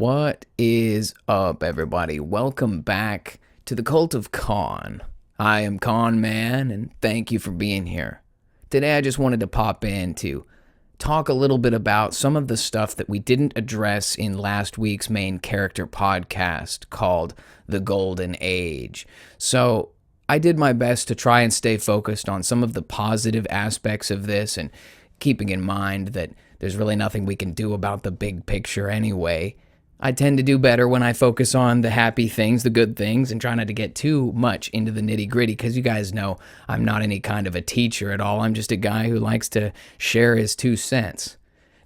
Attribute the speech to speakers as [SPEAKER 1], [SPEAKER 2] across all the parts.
[SPEAKER 1] What is up, everybody? Welcome back to the Cult of Con. I am Con Man, and thank you for being here. Today, I just wanted to pop in to talk a little bit about some of the stuff that we didn't address in last week's main character podcast called The Golden Age. So, I did my best to try and stay focused on some of the positive aspects of this, and keeping in mind that there's really nothing we can do about the big picture anyway. I tend to do better when I focus on the happy things, the good things, and try not to get too much into the nitty-gritty, because you guys know I'm not any kind of a teacher at all. I'm just a guy who likes to share his 2 cents.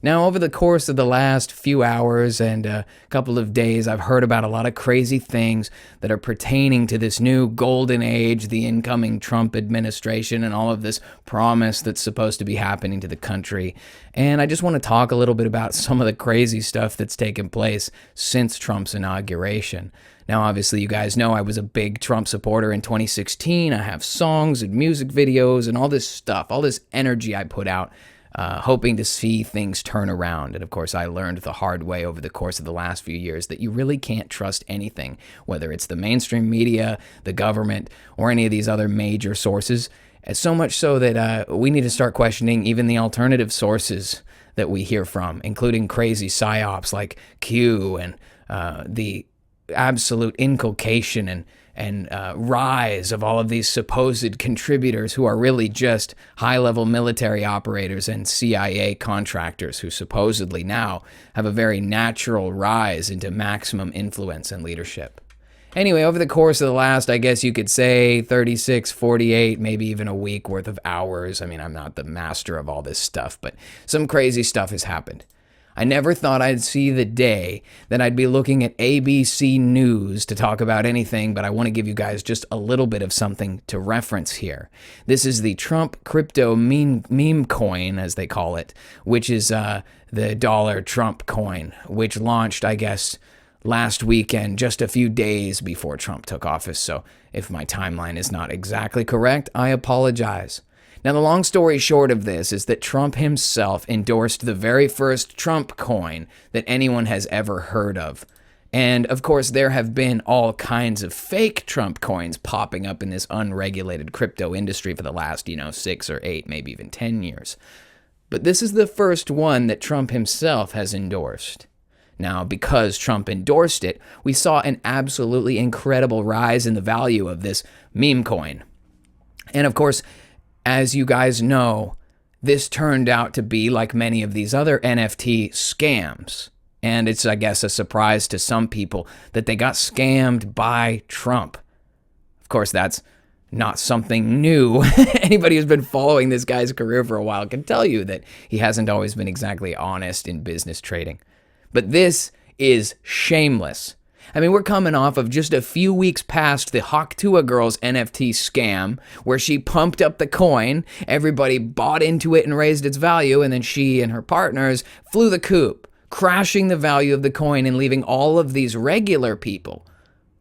[SPEAKER 1] Now, over the course of the last few hours and a couple of days, I've heard about a lot of crazy things that are pertaining to this new golden age, the incoming Trump administration, and all of this promise that's supposed to be happening to the country. And I just want to talk a little bit about some of the crazy stuff that's taken place since Trump's inauguration. Now, obviously, you guys know I was a big Trump supporter in 2016. I have songs and music videos and all this stuff, all this energy I put out, hoping to see things turn around. And of course, I learned the hard way over the course of the last few years that you really can't trust anything, whether it's the mainstream media, the government, or any of these other major sources. So much so that we need to start questioning even the alternative sources that we hear from, including crazy psyops like Q and the absolute inculcation and rise of all of these supposed contributors who are really just high-level military operators and CIA contractors who supposedly now have a very natural rise into maximum influence and leadership. Anyway, over the course of the last, I guess you could say 36, 48, maybe even a week worth of hours. I mean, I'm not the master of all this stuff, but some crazy stuff has happened. I never thought I'd see the day that I'd be looking at ABC News to talk about anything, but I want to give you guys just a little bit of something to reference here. This is the Trump crypto meme coin, as they call it, which is the dollar Trump coin, which launched, I guess, last weekend, just a few days before Trump took office. So if my timeline is not exactly correct, I apologize. Now, the long story short of this is that Trump himself endorsed the very first Trump coin that anyone has ever heard of. And, of course, there have been all kinds of fake Trump coins popping up in this unregulated crypto industry for the last, 6 or 8, maybe even 10 years. But this is the first one that Trump himself has endorsed. Now, because Trump endorsed it, we saw an absolutely incredible rise in the value of this meme coin. And, of course, as you guys know, this turned out to be like many of these other NFT scams. And it's, I guess, a surprise to some people that they got scammed by Trump. Of course, that's not something new. Anybody who's been following this guy's career for a while can tell you that he hasn't always been exactly honest in business trading. But this is shameless. I mean, we're coming off of just a few weeks past the Hawktua Girls NFT scam, where she pumped up the coin, everybody bought into it and raised its value, and then she and her partners flew the coop, crashing the value of the coin and leaving all of these regular people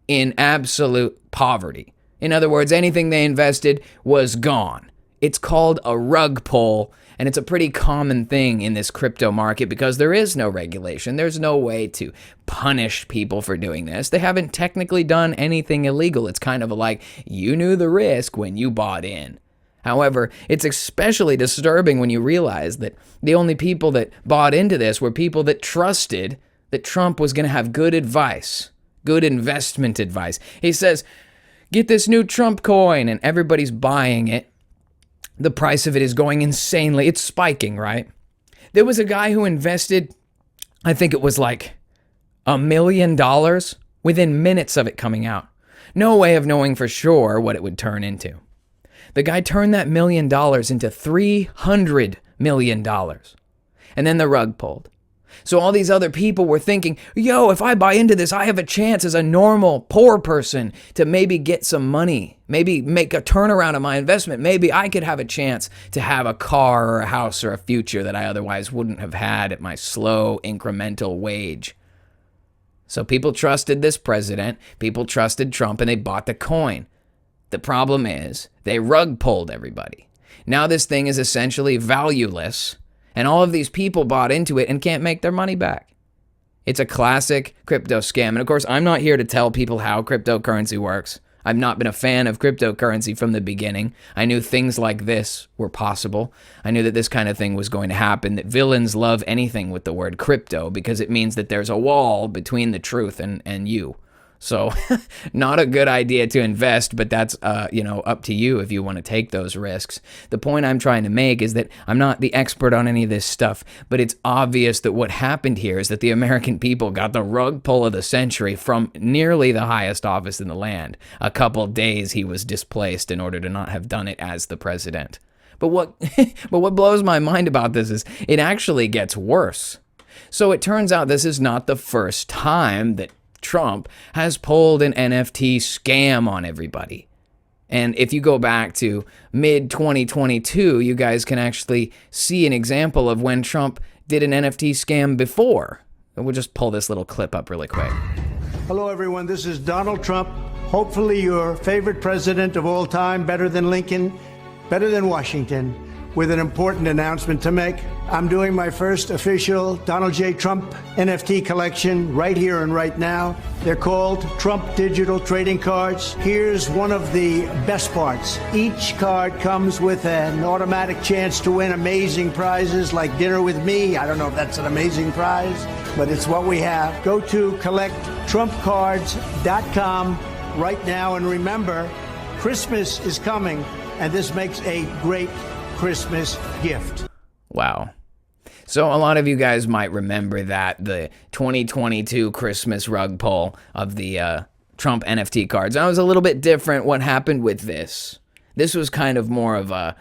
[SPEAKER 1] in absolute poverty. In other words, anything they invested was gone. It's called a rug pull, and it's a pretty common thing in this crypto market because there is no regulation. There's no way to punish people for doing this. They haven't technically done anything illegal. It's kind of like you knew the risk when you bought in. However, it's especially disturbing when you realize that the only people that bought into this were people that trusted that Trump was going to have good advice, good investment advice. He says, get this new Trump coin, and everybody's buying it. The price of it is going insanely. It's spiking, right? There was a guy who invested, I think it was like $1 million within minutes of it coming out. No way of knowing for sure what it would turn into. The guy turned that $1 million into $300 million. And then the rug pulled. So all these other people were thinking, yo, if I buy into this, I have a chance as a normal poor person to maybe get some money, maybe make a turnaround on my investment. Maybe I could have a chance to have a car or a house or a future that I otherwise wouldn't have had at my slow incremental wage. So people trusted this president, people trusted Trump, and they bought the coin. The problem is they rug pulled everybody. Now this thing is essentially valueless. And all of these people bought into it and can't make their money back. It's a classic crypto scam. And of course, I'm not here to tell people how cryptocurrency works. I've not been a fan of cryptocurrency from the beginning. I knew things like this were possible. I knew that this kind of thing was going to happen, that villains love anything with the word crypto because it means that there's a wall between the truth and you. So not a good idea to invest, but that's, up to you if you want to take those risks. The point I'm trying to make is that I'm not the expert on any of this stuff, but it's obvious that what happened here is that the American people got the rug pull of the century from nearly the highest office in the land. A couple days he was displaced in order to not have done it as the president. But what blows my mind about this is it actually gets worse. So it turns out this is not the first time that Trump has pulled an NFT scam on everybody. And if you go back to mid-2022, you guys can actually see an example of when Trump did an NFT scam before. And we'll just pull this little clip up really quick.
[SPEAKER 2] Hello, everyone. This is Donald Trump. Hopefully your favorite president of all time, better than Lincoln, better than Washington, with an important announcement to make. I'm doing my first official Donald J. Trump NFT collection right here and right now. They're called Trump Digital Trading Cards. Here's one of the best parts. Each card comes with an automatic chance to win amazing prizes like dinner with me. I don't know if that's an amazing prize, but it's what we have. Go to collecttrumpcards.com right now, and remember, Christmas is coming, and this makes a great Christmas gift.
[SPEAKER 1] Wow. So a lot of you guys might remember that the 2022 Christmas rug pull of the Trump NFT cards. That was a little bit different. What happened with this? This was kind of more of an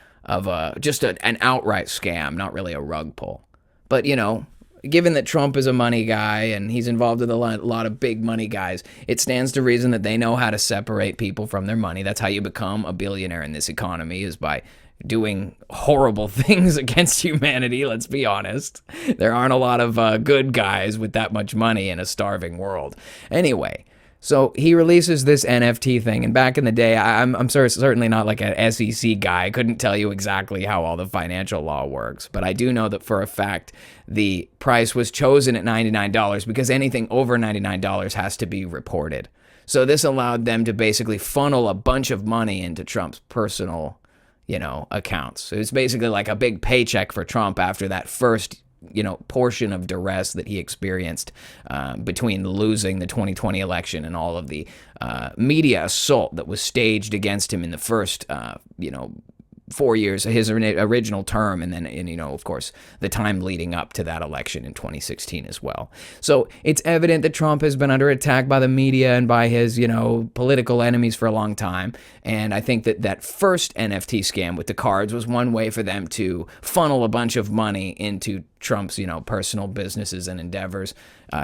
[SPEAKER 1] outright scam, not really a rug pull. But given that Trump is a money guy and he's involved with a lot of big money guys, it stands to reason that they know how to separate people from their money. That's how you become a billionaire in this economy, is by doing horrible things against humanity, let's be honest. There aren't a lot of good guys with that much money in a starving world. Anyway, so he releases this NFT thing, and back in the day, I'm certainly not like an SEC guy. I couldn't tell you exactly how all the financial law works, but I do know that for a fact the price was chosen at $99 because anything over $99 has to be reported. So this allowed them to basically funnel a bunch of money into Trump's personal accounts. So it's basically like a big paycheck for Trump after that first, portion of duress that he experienced between losing the 2020 election and all of the media assault that was staged against him in the first, 4 years, his original term, and then, of course, the time leading up to that election in 2016 as well. So it's evident that Trump has been under attack by the media and by his, political enemies for a long time. And I think that first NFT scam with the cards was one way for them to funnel a bunch of money into Trump's, personal businesses and endeavors,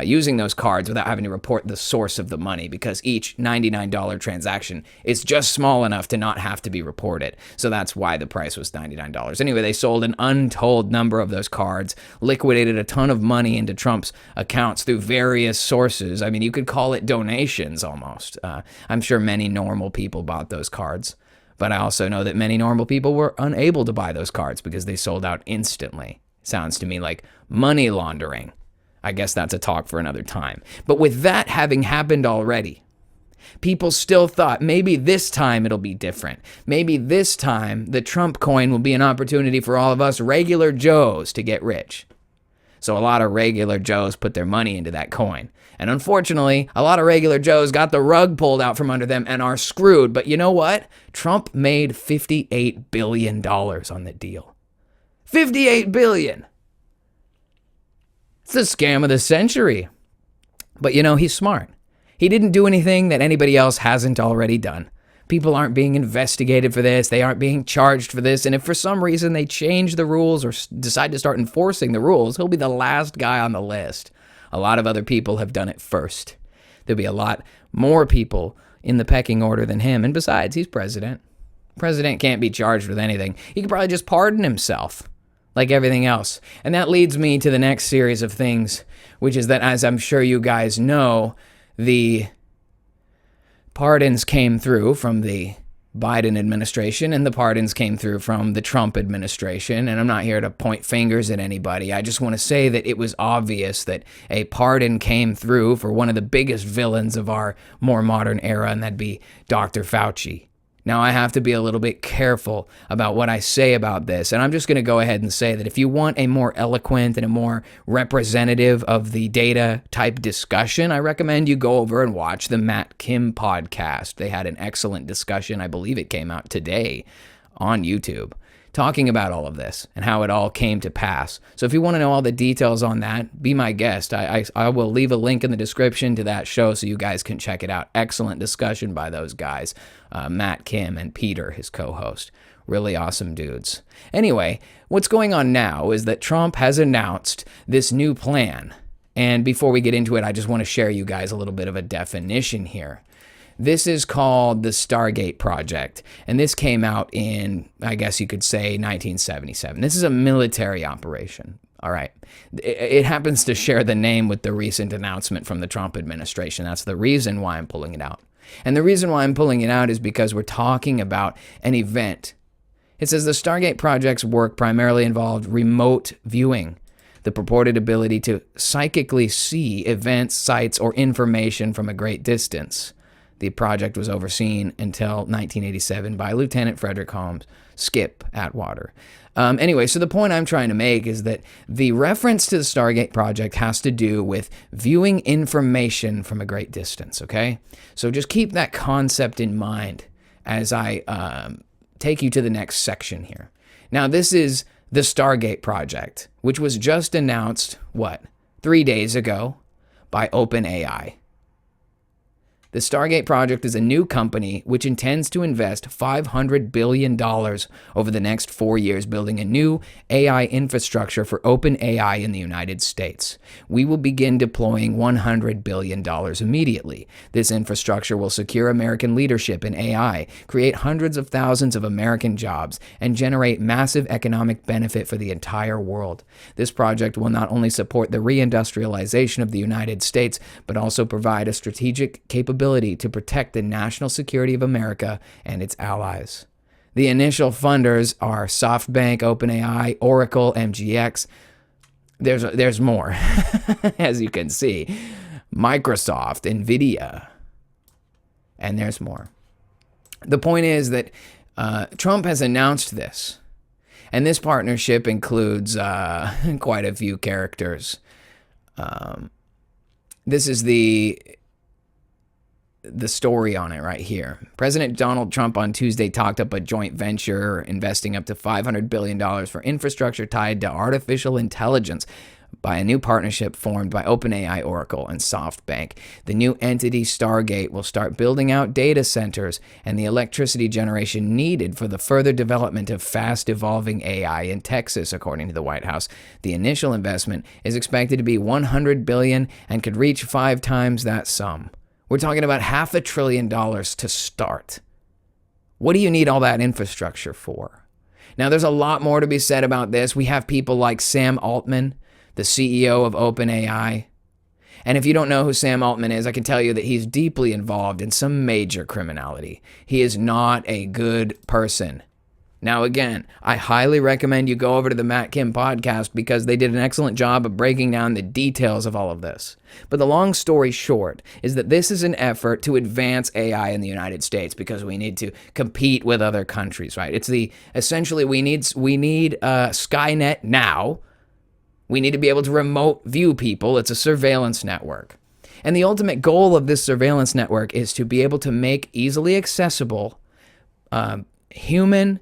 [SPEAKER 1] using those cards without having to report the source of the money, because each $99 transaction is just small enough to not have to be reported. So that's why the price was $99. Anyway, they sold an untold number of those cards, liquidated a ton of money into Trump's accounts through various sources. I mean, you could call it donations almost. I'm sure many normal people bought those cards, but I also know that many normal people were unable to buy those cards because they sold out instantly. Sounds to me like money laundering. I guess that's a talk for another time. But with that having happened already, people still thought maybe this time it'll be different. Maybe this time the Trump coin will be an opportunity for all of us regular Joes to get rich. So a lot of regular Joes put their money into that coin. And unfortunately, a lot of regular Joes got the rug pulled out from under them and are screwed. But you know what? Trump made $58 billion on the deal. $58 billion. It's the scam of the century. But he's smart. He didn't do anything that anybody else hasn't already done. People aren't being investigated for this. They aren't being charged for this. And if for some reason they change the rules or decide to start enforcing the rules, he'll be the last guy on the list. A lot of other people have done it first. There'll be a lot more people in the pecking order than him. And besides, he's president. President can't be charged with anything. He could probably just pardon himself, like everything else. And that leads me to the next series of things, which is that, as I'm sure you guys know, the pardons came through from the Biden administration, and the pardons came through from the Trump administration. And I'm not here to point fingers at anybody. I just want to say that it was obvious that a pardon came through for one of the biggest villains of our more modern era, and that'd be Dr. Fauci. Now, I have to be a little bit careful about what I say about this, and I'm just going to go ahead and say that if you want a more eloquent and a more representative of the data type discussion, I recommend you go over and watch the Matt Kim podcast. They had an excellent discussion. I believe it came out today on YouTube, talking about all of this and how it all came to pass. So if you want to know all the details on that, be my guest. I will leave a link in the description to that show so you guys can check it out. Excellent discussion by those guys, Matt Kim and Peter, his co-host. Really awesome dudes. Anyway, what's going on now is that Trump has announced this new plan. And before we get into it, I just want to share you guys a little bit of a definition here. This is called the Stargate Project, and this came out in, I guess you could say, 1977. This is a military operation, all right? It happens to share the name with the recent announcement from the Trump administration. That's the reason why I'm pulling it out. And the reason why I'm pulling it out is because we're talking about an event. It says the Stargate Project's work primarily involved remote viewing, the purported ability to psychically see events, sites, or information from a great distance. The project was overseen until 1987 by Lieutenant Frederick Holmes, Skip Atwater. Anyway, so the point I'm trying to make is that the reference to the Stargate Project has to do with viewing information from a great distance, okay? So just keep that concept in mind as I take you to the next section here. Now, this is the Stargate Project, which was just announced, 3 days ago by OpenAI. The Stargate Project is a new company which intends to invest $500 billion over the next 4 years building a new AI infrastructure for OpenAI in the United States. We will begin deploying $100 billion immediately. This infrastructure will secure American leadership in AI, create hundreds of thousands of American jobs, and generate massive economic benefit for the entire world. This project will not only support the reindustrialization of the United States, but also provide a strategic capability to protect the national security of America and its allies. The initial funders are SoftBank, OpenAI, Oracle, MGX. There's more, as you can see. Microsoft, NVIDIA, and there's more. The point is that Trump has announced this, and this partnership includes quite a few characters. This is the story on it right here. President Donald Trump on Tuesday talked up a joint venture investing up to $500 billion for infrastructure tied to artificial intelligence by a new partnership formed by OpenAI, Oracle, and SoftBank. The new entity, Stargate, will start building out data centers and the electricity generation needed for the further development of fast-evolving AI in Texas, according to the White House. The initial investment is expected to be $100 billion and could reach 5 times that sum. We're talking about $500 billion to start. What do you need all that infrastructure for? Now, there's a lot more to be said about this. We have people like Sam Altman, the CEO of OpenAI. And if you don't know who Sam Altman is, I can tell you that he's deeply involved in some major criminality. He is not a good person. Now, again, I highly recommend you go over to the Matt Kim podcast because they did an excellent job of breaking down the details of all of this. But the long story short is that this is an effort to advance AI in the United States because we need to compete with other countries, right? It's essentially we need Skynet now. We need to be able to remote view people. It's a surveillance network. And the ultimate goal of this surveillance network is to be able to make easily accessible human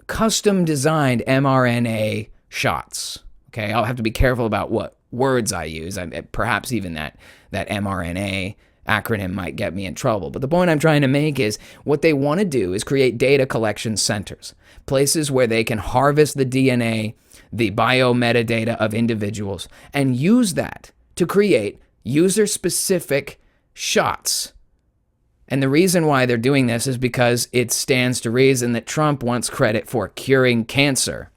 [SPEAKER 1] custom designed mRNA shots. Okay, I'll have to be careful about what words I use. Perhaps even that mRNA acronym might get me in trouble. But the point I'm trying to make is what they want to do is create data collection centers, places where they can harvest the DNA, the biometadata of individuals, and use that to create user-specific shots. And the reason why they're doing this is because it stands to reason that Trump wants credit for curing cancer.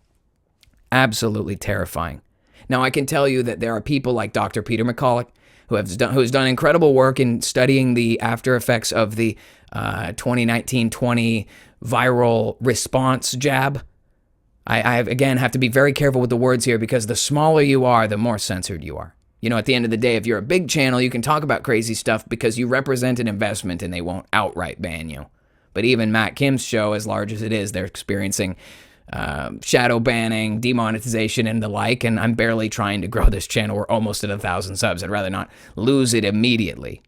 [SPEAKER 1] Absolutely terrifying. Now, I can tell you that there are people like Dr. Peter McCullough who has done incredible work in studying the after effects of the 2019-20 viral response jab. I again have to be very careful with the words here because the smaller you are, the more censored you are. You know, at the end of the day, if you're a big channel, you can talk about crazy stuff because you represent an investment and they won't outright ban you. But even Matt Kim's show, as large as it is, they're experiencing shadow banning, demonetization, and the like. And I'm barely trying to grow this channel. We're almost at 1,000 subs. I'd rather not lose it immediately.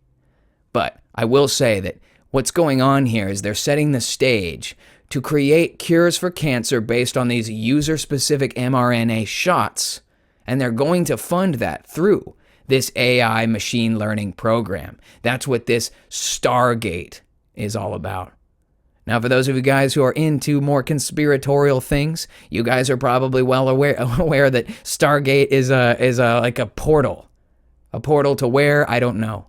[SPEAKER 1] But I will say that what's going on here is they're setting the stage to create cures for cancer based on these user-specific mRNA shots, and they're going to fund that through this AI machine learning program. That's what this Stargate is all about. Now, for those of you guys who are into more conspiratorial things, you guys are probably well aware that Stargate is like a portal. A portal to where? I don't know.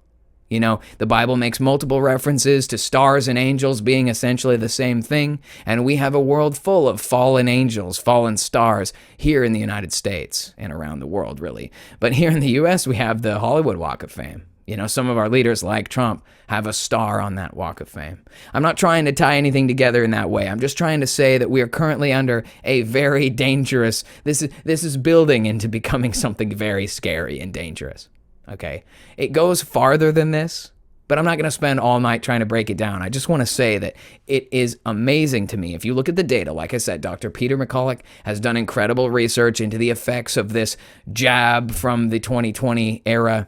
[SPEAKER 1] You know, the Bible makes multiple references to stars and angels being essentially the same thing, and we have a world full of fallen angels, fallen stars here in the United States and around the world, really. But here in the U.S., we have the Hollywood Walk of Fame. You know, some of our leaders, like Trump, have a star on that Walk of Fame. I'm not trying to tie anything together in that way. I'm just trying to say that we are currently under a very dangerous, this is building into becoming something very scary and dangerous. Okay, it goes farther than this, but I'm not going to spend all night trying to break it down. I just want to say that it is amazing to me. If you look at the data, like I said, Dr. Peter McCulloch has done incredible research into the effects of this jab from the 2020 era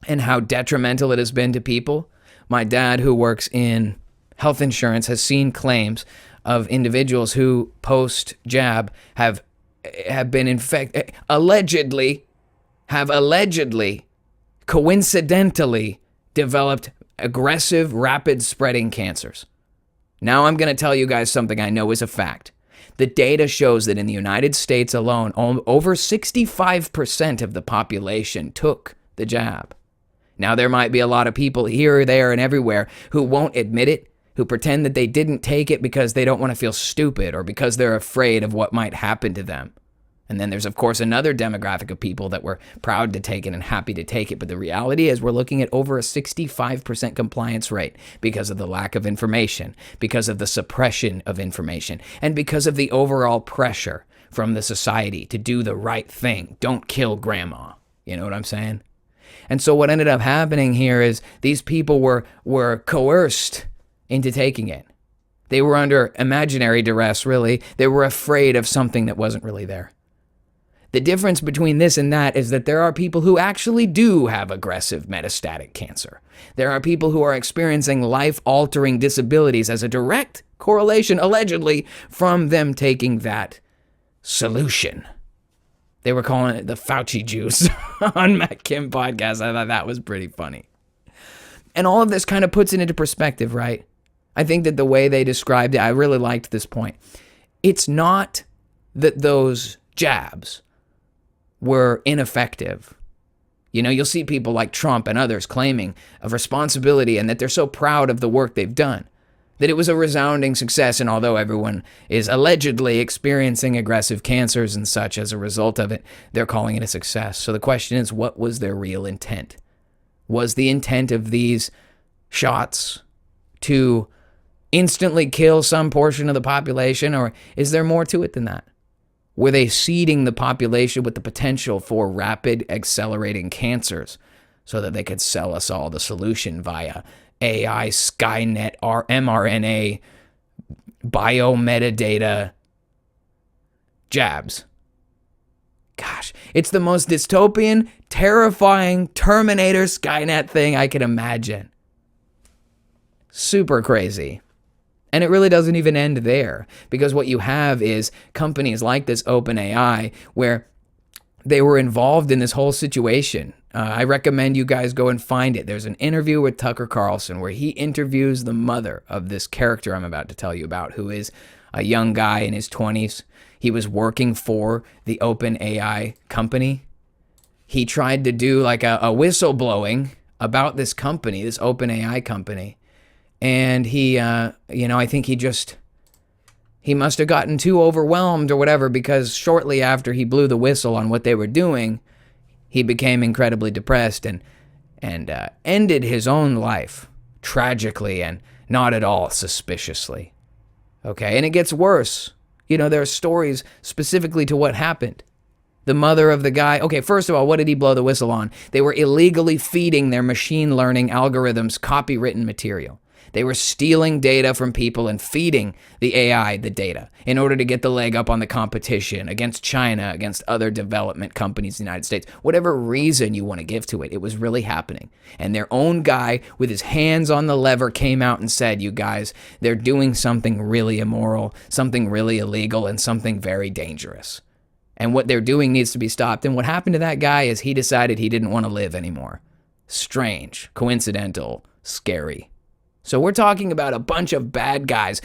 [SPEAKER 1] and how detrimental it has been to people. My dad, who works in health insurance, has seen claims of individuals who post-jab have been infected, allegedly, coincidentally developed aggressive, rapid spreading cancers. Now I'm going to tell you guys something I know is a fact. The data shows that in the United States alone, over 65% of the population took the jab. Now there might be a lot of people here, there, and everywhere who won't admit it, who pretend that they didn't take it because they don't want to feel stupid or because they're afraid of what might happen to them. And then there's, of course, another demographic of people that were proud to take it and happy to take it. But the reality is we're looking at over a 65% compliance rate because of the lack of information, because of the suppression of information, and because of the overall pressure from the society to do the right thing. Don't kill grandma. You know what I'm saying? And so what ended up happening here is these people were coerced into taking it. They were under imaginary duress, really. They were afraid of something that wasn't really there. The difference between this and that is that there are people who actually do have aggressive metastatic cancer. There are people who are experiencing life-altering disabilities as a direct correlation, allegedly, from them taking that solution. They were calling it the Fauci juice on Matt Kim podcast. I thought that was pretty funny. And all of this kind of puts it into perspective, right? I think that the way they described it, I really liked this point. It's not that those jabs were ineffective. You know, you'll see people like Trump and others claiming of responsibility and that they're so proud of the work they've done, that it was a resounding success. And although everyone is allegedly experiencing aggressive cancers and such as a result of it, they're calling it a success. So the question is, what was their real intent? Was the intent of these shots to instantly kill some portion of the population, or is there more to it than that? Were they seeding the population with the potential for rapid accelerating cancers so that they could sell us all the solution via AI, Skynet, mRNA, biometadata jabs? Gosh, it's the most dystopian, terrifying Terminator Skynet thing I can imagine. Super crazy. And it really doesn't even end there, because what you have is companies like this OpenAI where they were involved in this whole situation. I recommend you guys go and find it. There's an interview with Tucker Carlson where he interviews the mother of this character I'm about to tell you about, who is a young guy in his 20s. He was working for the OpenAI company. He tried to do like a whistleblowing about this company, this OpenAI company. And he, I think he must have gotten too overwhelmed or whatever, because shortly after he blew the whistle on what they were doing, he became incredibly depressed and ended his own life tragically. And not at all suspiciously. Okay, and it gets worse. There are stories specifically to what happened. The mother of the guy, okay, first of all, what did he blow the whistle on? They were illegally feeding their machine learning algorithms copywritten material. They were stealing data from people and feeding the AI the data in order to get the leg up on the competition against China, against other development companies in the United States. Whatever reason you want to give to it, it was really happening. And their own guy with his hands on the lever came out and said, you guys, they're doing something really immoral, something really illegal, and something very dangerous. And what they're doing needs to be stopped. And what happened to that guy is he decided he didn't want to live anymore. Strange, coincidental, scary. So we're talking about a bunch of bad guys.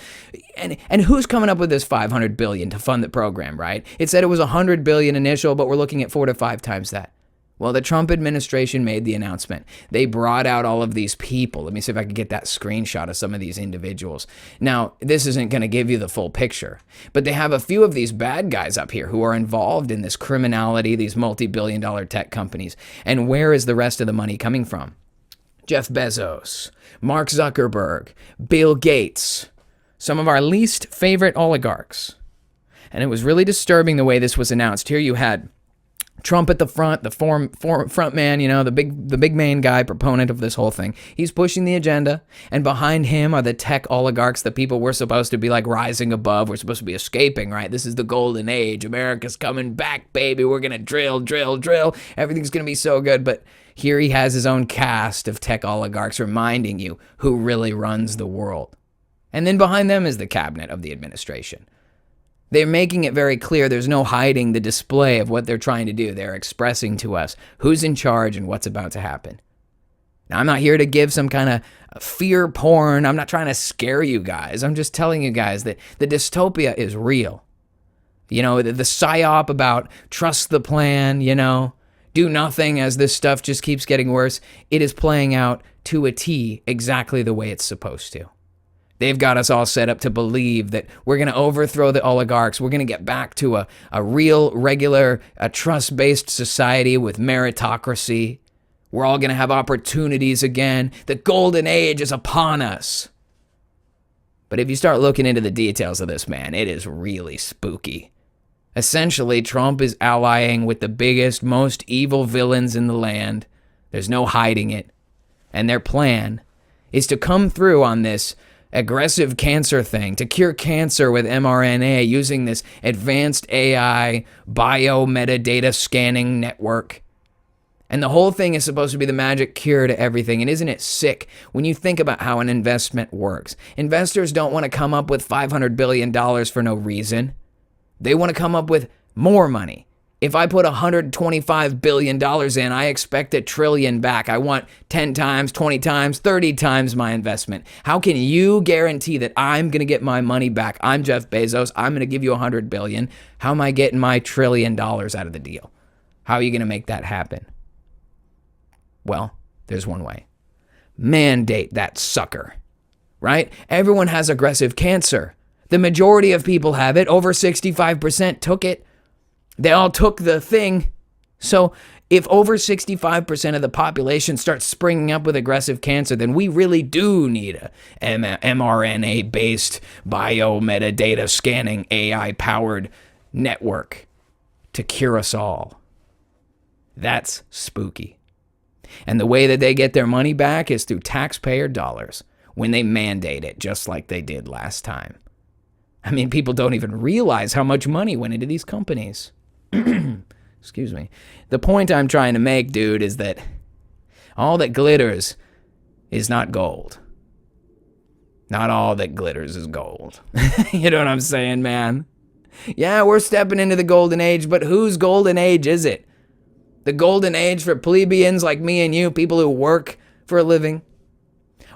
[SPEAKER 1] And who's coming up with this $500 billion to fund the program, right? It said it was $100 billion initial, but we're looking at 4 to 5 times that. Well, the Trump administration made the announcement. They brought out all of these people. Let me see if I can get that screenshot of some of these individuals. Now, this isn't going to give you the full picture, but they have a few of these bad guys up here who are involved in this criminality, these multi-billion-dollar tech companies. And where is the rest of the money coming from? Jeff Bezos, Mark Zuckerberg, Bill Gates, some of our least favorite oligarchs. And it was really disturbing the way this was announced. Here you had Trump at the front, the front man, the big main guy, proponent of this whole thing. He's pushing the agenda, and behind him are the tech oligarchs, the people we're supposed to be like rising above. We're supposed to be escaping, right? This is the golden age. America's coming back, baby. We're gonna drill. Everything's gonna be so good. But here he has his own cast of tech oligarchs reminding you who really runs the world. And then behind them is the cabinet of the administration. They're making it very clear there's no hiding the display of what they're trying to do. They're expressing to us who's in charge and what's about to happen. Now, I'm not here to give some kind of fear porn. I'm not trying to scare you guys. I'm just telling you guys that the dystopia is real. The psyop about trust the plan, do nothing as this stuff just keeps getting worse. It is playing out to a T exactly the way it's supposed to. They've got us all set up to believe that we're going to overthrow the oligarchs. We're going to get back to a real, regular, trust-based society with meritocracy. We're all going to have opportunities again. The golden age is upon us. But if you start looking into the details of this, man, it is really spooky. Essentially, Trump is allying with the biggest, most evil villains in the land. There's no hiding it. And their plan is to come through on this aggressive cancer thing, to cure cancer with mRNA using this advanced AI bio-metadata scanning network. And the whole thing is supposed to be the magic cure to everything. And isn't it sick when you think about how an investment works? Investors don't want to come up with $500 billion for no reason. They want to come up with more money. If I put $125 billion in, I expect $1 trillion back. I want 10 times, 20 times, 30 times my investment. How can you guarantee that I'm going to get my money back? I'm Jeff Bezos. I'm going to give you $100 billion. How am I getting my $1 trillion out of the deal? How are you going to make that happen? Well, there's one way. Mandate that sucker, right? Everyone has aggressive cancer. The majority of people have it. Over 65% took it. They all took the thing. So if over 65% of the population starts springing up with aggressive cancer, then we really do need a mRNA-based bio-metadata scanning AI-powered network to cure us all. That's spooky. And the way that they get their money back is through taxpayer dollars when they mandate it, just like they did last time. I mean, people don't even realize how much money went into these companies. Excuse me. The point I'm trying to make, dude, is that all that glitters is not gold. Not all that glitters is gold. You know what I'm saying, man? Yeah, we're stepping into the golden age, but whose golden age is it? The golden age for plebeians like me and you, people who work for a living?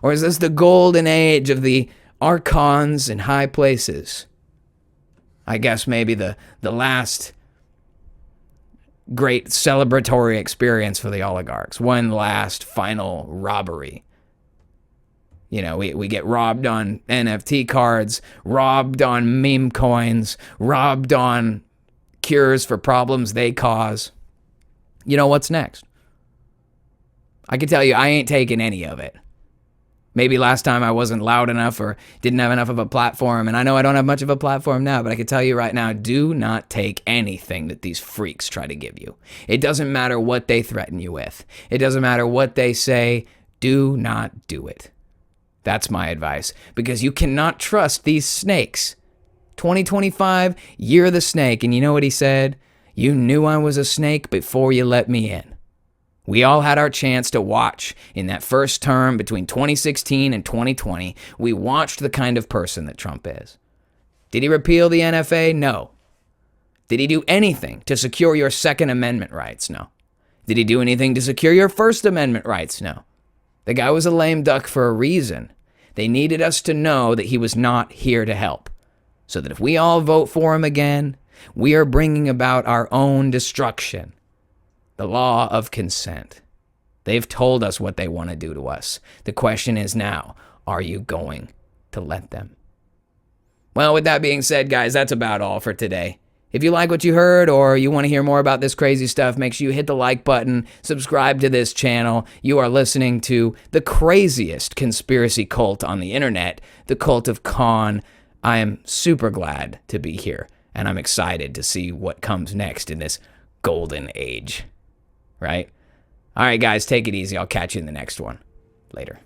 [SPEAKER 1] Or is this the golden age of the archons in high places? I guess maybe the last great celebratory experience for the oligarchs. One last final robbery. You know, we get robbed on NFT cards, robbed on meme coins, robbed on cures for problems they cause. You know what's next? I can tell you I ain't taking any of it. Maybe last time I wasn't loud enough or didn't have enough of a platform, and I know I don't have much of a platform now, but I can tell you right now, do not take anything that these freaks try to give you. It doesn't matter what they threaten you with. It doesn't matter what they say. Do not do it. That's my advice, because you cannot trust these snakes. 2025, year of the snake, and you know what he said? You knew I was a snake before you let me in. We all had our chance to watch in that first term between 2016 and 2020. We watched the kind of person that Trump is. Did he repeal the NFA? No. Did he do anything to secure your Second Amendment rights? No. Did he do anything to secure your First Amendment rights? No. The guy was a lame duck for a reason. They needed us to know that he was not here to help. So that if we all vote for him again, we are bringing about our own destruction. The law of consent. They've told us what they want to do to us. The question is now, are you going to let them? Well, with that being said, guys, that's about all for today. If you like what you heard or you want to hear more about this crazy stuff, make sure you hit the like button, subscribe to this channel. You are listening to the craziest conspiracy cult on the internet, the Cult of Khan. I am super glad to be here, and I'm excited to see what comes next in this golden age. Right? All right, guys, take it easy. I'll catch you in the next one. Later.